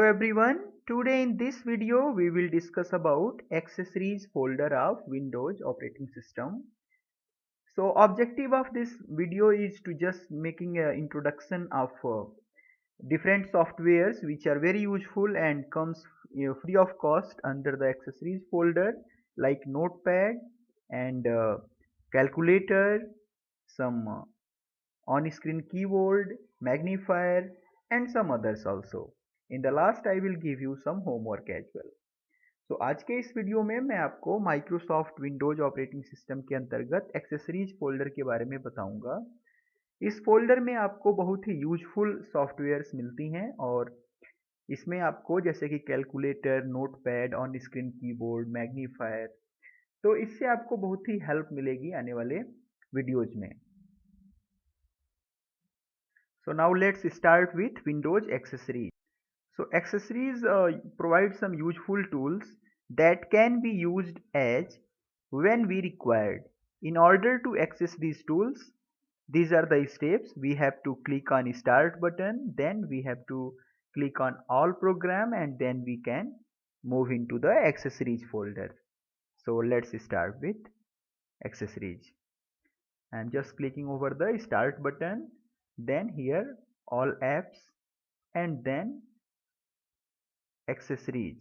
Hello everyone, today in this video we will discuss about accessories folder of Windows operating system. So objective of this video is to just making an introduction of different softwares which are very useful and comes free of cost under the accessories folder like Notepad and calculator, some on-screen keyboard, magnifier and some others also. In the last I will give you some homework as well. तो आज के इस video में मैं आपको Microsoft Windows operating system के अंतर्गत accessories folder के बारे में बताऊंगा। इस फोल्डर में आपको बहुत ही यूजफुल सॉफ्टवेयर्स मिलती हैं और इसमें आपको जैसे कि calculator, notepad, on screen keyboard, magnifier, तो इससे आपको बहुत ही हेल्प मिलेगी आने वाले वीडियोज में। So now let's start with Windows accessories. So accessories provide some useful tools that can be used as when we required. In order to access these tools, these are the steps. We have to click on start button, then we have to click on all program and then we can move into the accessories folder. So let's start with accessories. I'm just clicking over the start button, then here all apps and then accessories.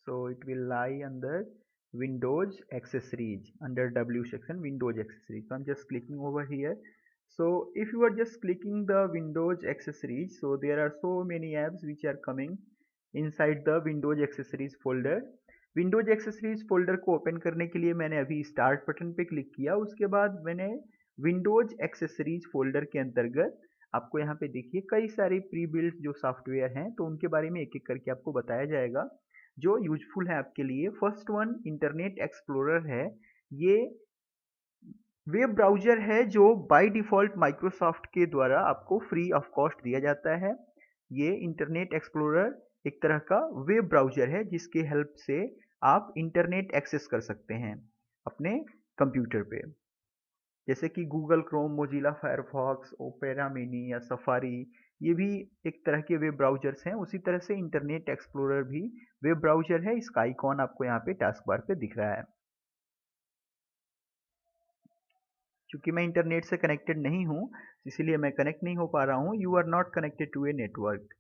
So it will lie under Windows accessories under W section, Windows accessories. So I'm just clicking over here. So if you are just clicking the Windows accessories, so there are so many apps which are coming inside the Windows accessories folder. Windows accessories folder को open करने के लिए मैंने अभी start button पे click किया, उसके बाद मैंने Windows accessories folder के अंतर्गत आपको यहाँ पे देखिए कई सारे प्री बिल्ट जो सॉफ्टवेयर हैं तो उनके बारे में एक एक करके आपको बताया जाएगा जो यूजफुल है आपके लिए। फर्स्ट वन इंटरनेट एक्सप्लोरर है। ये वेब ब्राउज़र है जो बाय डिफ़ॉल्ट माइक्रोसॉफ्ट के द्वारा आपको फ्री ऑफ कॉस्ट दिया जाता है। ये इंटरनेट एक्सप्लोरर एक तरह का वेब ब्राउज़र है जिसके हेल्प से आप इंटरनेट एक्सेस कर सकते हैं अपने कंप्यूटर पे। जैसे कि Google Chrome, Mozilla Firefox, opera mini या सफारी, ये भी एक तरह के वेब ब्राउज़र्स हैं। उसी तरह से इंटरनेट एक्सप्लोरर भी वेब ब्राउज़र है। इसका आइकॉन आपको यहाँ पे टास्क बार पे दिख रहा है। चूंकि मैं इंटरनेट से कनेक्टेड नहीं हूँ इसीलिए मैं कनेक्ट नहीं हो पा रहा हूँ। You are not connected to a network.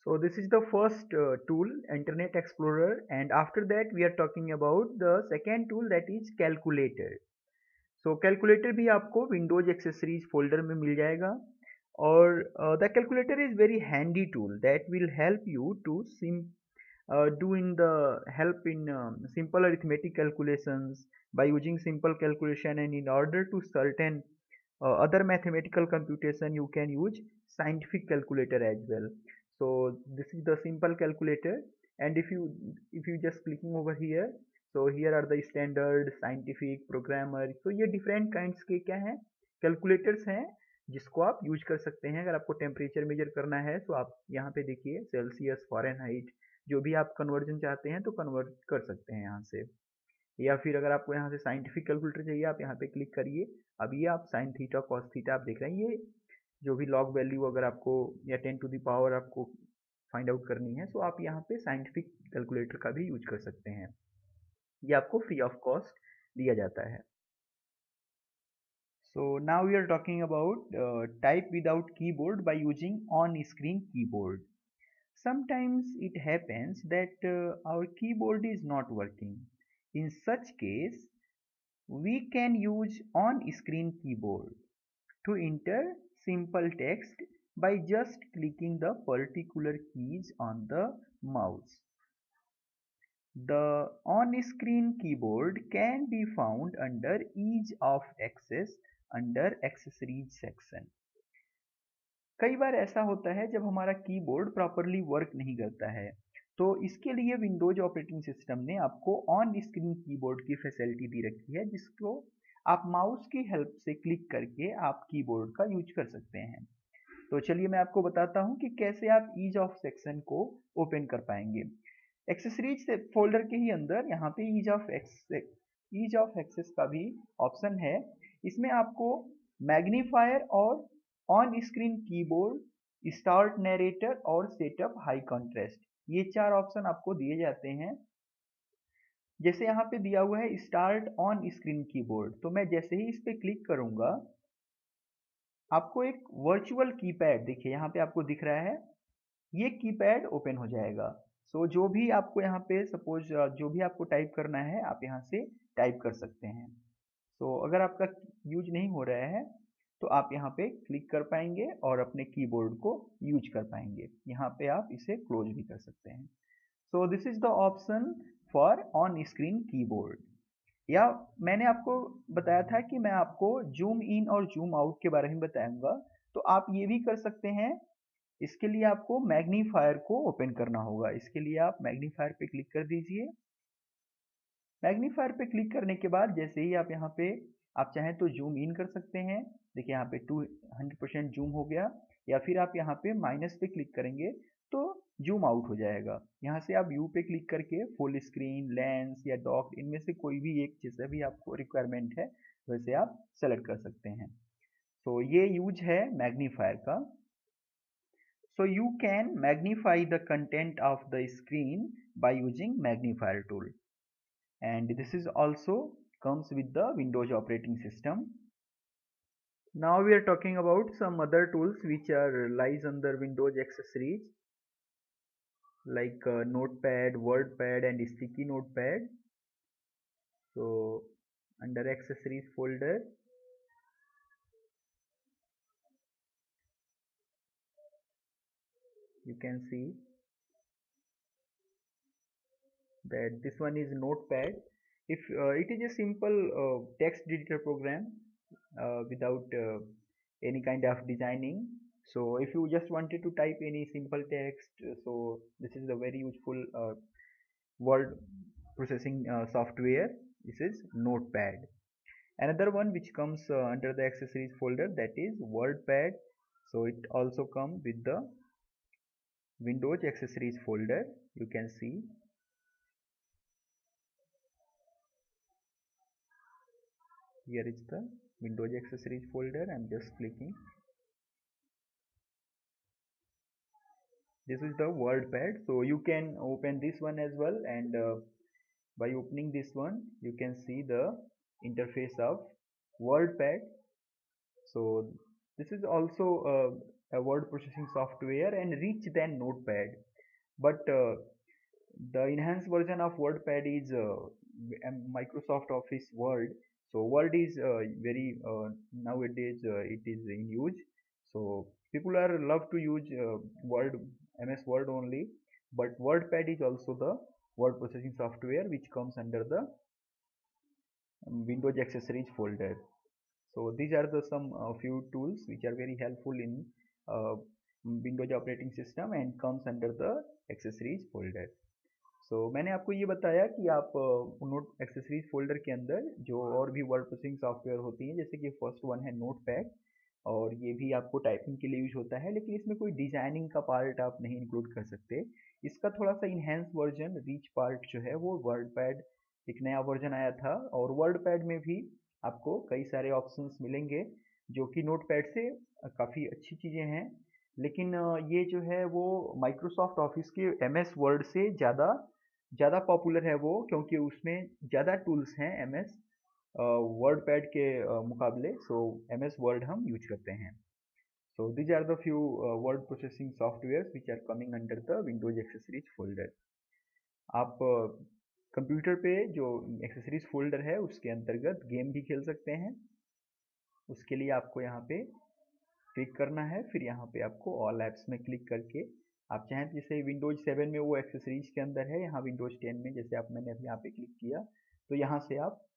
So this is the first tool, Internet Explorer, and after that we are talking about the second tool, that is calculator. So calculator भी आपको Windows accessories folder में मिल जाएगा और the calculator is very handy tool that will help you to help in simple arithmetic calculations by using simple calculation, and in order to certain other mathematical computation you can use scientific calculator as well. So this is the simple calculator, and if you just clicking over here, so here are the standard, scientific, programmer, so ये different kinds के क्या हैं calculators हैं जिसको आप use कर सकते हैं। अगर आपको टेम्परेचर मेजर करना है तो आप यहाँ पे देखिए सेल्सियस, फॉरेनहाइट, जो भी आप कन्वर्जन चाहते हैं तो कन्वर्ट कर सकते हैं यहाँ से। या फिर अगर आपको यहाँ से साइंटिफिक कैलकुलेटर चाहिए आप यहाँ पे क्लिक करिए। अब ये आप साइन थीटा, कॉस थीटा आप देख रहे हैं, ये जो भी लॉग वैल्यू अगर आपको या 10 टू द पावर आपको फाइंड आउट करनी है तो आप यहाँ पे साइंटिफिक कैलकुलेटर का भी यूज कर सकते हैं। ये आपको फ्री ऑफ कॉस्ट दिया जाता है। So now we are talking about type without keyboard by using on-screen keyboard. Sometimes it happens that our keyboard is not working. In such case, we can use on-screen keyboard to enter simple text by just clicking the particular keys on the mouse. The on-screen keyboard can be found under ease of access under accessories section. कई बार ऐसा होता है जब हमारा keyboard properly work नहीं करता है तो इसके लिए विंडोज ऑपरेटिंग सिस्टम ने आपको ऑन स्क्रीन कीबोर्ड की फैसिलिटी दी रखी है जिसको आप माउस की हेल्प से क्लिक करके आप कीबोर्ड का यूज कर सकते हैं। तो चलिए मैं आपको बताता हूं कि कैसे आप ईज ऑफ सेक्शन को ओपन कर पाएंगे। एक्सेसरीज फोल्डर के ही अंदर यहाँ पे ease of ease of access का भी ऑप्शन है। इसमें आपको मैग्नीफायर और on screen keyboard, start narrator और सेटअप हाई कॉन्ट्रास्ट, ये 4 ऑप्शन आपको दिए जाते हैं। जैसे यहाँ पे दिया हुआ है स्टार्ट ऑन स्क्रीन कीबोर्ड, तो मैं जैसे ही इस पे क्लिक करूंगा आपको एक वर्चुअल कीपैड, देखिए यहाँ पे आपको दिख रहा है, ये कीपैड ओपन हो जाएगा। सो जो भी आपको यहाँ पे सपोज जो भी आपको टाइप करना है आप यहाँ से टाइप कर सकते हैं। सो अगर आपका यूज नहीं हो रहा है तो आप यहाँ पे क्लिक कर पाएंगे और अपने कीबोर्ड को यूज कर पाएंगे। यहाँ पे आप इसे क्लोज भी कर सकते हैं। So this is the option for on screen keyboard. या मैंने आपको बताया था कि मैं आपको जूम इन और जूम आउट के बारे में बताऊंगा, तो आप ये भी कर सकते हैं। इसके लिए आपको मैग्नीफायर को ओपन करना होगा। इसके लिए आप मैग्नीफायर पे क्लिक कर दीजिए। मैग्नीफायर पे क्लिक करने के बाद जैसे ही आप यहाँ पे आप चाहें तो जूम इन कर सकते हैं, देखिए यहाँ पे 200% जूम हो गया, या फिर आप यहाँ पे माइनस पे क्लिक करेंगे तो जूम आउट हो जाएगा। यहाँ से आप यू पे क्लिक करके फुल स्क्रीन, लेंस या डॉक, इनमें से कोई भी एक जैसा भी आपको रिक्वायरमेंट है वैसे आप सेलेक्ट कर सकते हैं। तो ये यूज है मैग्नीफायर का। So you can magnify the content of the screen by using magnifier tool, and this is also comes with the Windows operating system. Now we are talking about some other tools which are lies under Windows accessories like Notepad, WordPad and Sticky Notepad. So under accessories folder you can see that this one is Notepad. If it is a simple text editor program without any kind of designing. So if you just wanted to type any simple text, so this is a very useful word processing software. This is Notepad. Another one which comes under the accessories folder, that is WordPad. So it also comes with the Windows accessories folder. You can see here is the Windows accessories folder. I'm just clicking. This is the WordPad, so you can open this one as well, and by opening this one you can see the interface of WordPad. So this is also a word processing software and rich than Notepad, but the enhanced version of WordPad is Microsoft Office Word. So Word is very nowadays it is in use. So people are love to use Word, MS Word only. But WordPad is also the word processing software which comes under the Windows accessories folder. So these are the some few tools which are very helpful in Windows operating system and comes under the accessories folder. So मैंने आपको ये बताया कि आप note accessories folder के अंदर जो और भी वर्ड प्रोसेसिंग सॉफ्टवेयर होती हैं, जैसे कि फर्स्ट वन है नोटपैड, और ये भी आपको टाइपिंग के लिए यूज होता है, लेकिन इसमें कोई डिजाइनिंग का पार्ट आप नहीं इंक्लूड कर सकते। इसका थोड़ा सा इनहेंस वर्जन, रिच पार्ट जो है वो वर्डपैड, एक नया वर्जन आया था, और वर्डपैड में भी आपको कई सारे ऑप्शंस मिलेंगे जो कि नोटपैड से काफ़ी अच्छी चीज़ें हैं। लेकिन ये जो है वो माइक्रोसॉफ्ट ऑफिस के MS वर्ड से ज़्यादा पॉपुलर है वो, क्योंकि उसमें ज़्यादा टूल्स हैं MS वर्ड पैड के मुकाबले। सो MS वर्ड हम यूज करते हैं। So these are the few word processing software which are coming under the Windows accessories folder. आप कंप्यूटर पे जो एक्सेसरीज फोल्डर है उसके अंतर्गत गेम भी खेल सकते हैं। उसके लिए आपको यहाँ पे क्लिक करना है, फिर यहाँ पे आपको ऑल ऐप्स में क्लिक करके आप चाहें तो जैसे विंडोज 7 में वो एक्सेसरीज के अंदर है, यहाँ विंडोज 10 में जैसे आप मैंने अभी यहाँ पे क्लिक किया तो यहाँ से आप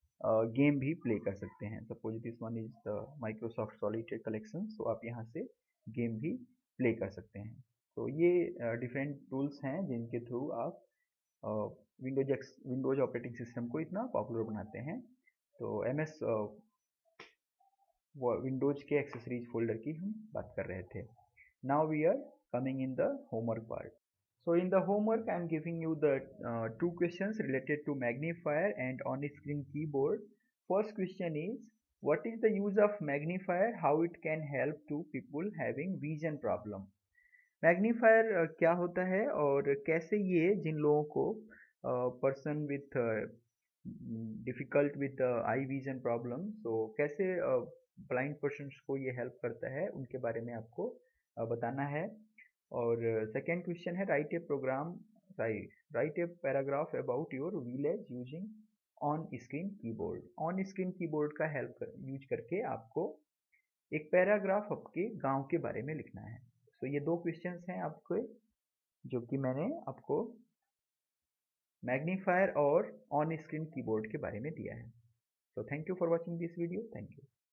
गेम भी प्ले कर सकते हैं। Suppose this one is the Microsoft solitaire collection, तो आप यहाँ से गेम भी प्ले कर सकते हैं। तो ये डिफरेंट टूल्स हैं जिनके थ्रू आप विंडोज ऑपरेटिंग सिस्टम को इतना पॉपुलर बनाते हैं। तो MS विंडोज के एक्सेसरीज फोल्डर की हम बात कर रहे थे। Now we are coming in the homework part. So in the homework, I am giving you the two questions related to magnifier and on-screen keyboard. First question is, what is the use of magnifier? How it can help to people having vision problem? Magnifier क्या होता है और कैसे ये जिन लोगों को person with difficult with I vision problem, तो कैसे ब्लाइंड पर्सन्स को ये हेल्प करता है उनके बारे में आपको बताना है। और सेकेंड क्वेश्चन है, write a program write a paragraph about your village using on screen keyboard. On screen keyboard का हेल्प यूज करके आपको एक पैराग्राफ आपके गांव के बारे में लिखना है। तो ये दो क्वेश्चंस हैं आपके, जो कि मैंने आपको मैग्नीफायर और ऑन स्क्रीन कीबोर्ड के बारे में दिया है। तो thank you for watching this video. Thank you.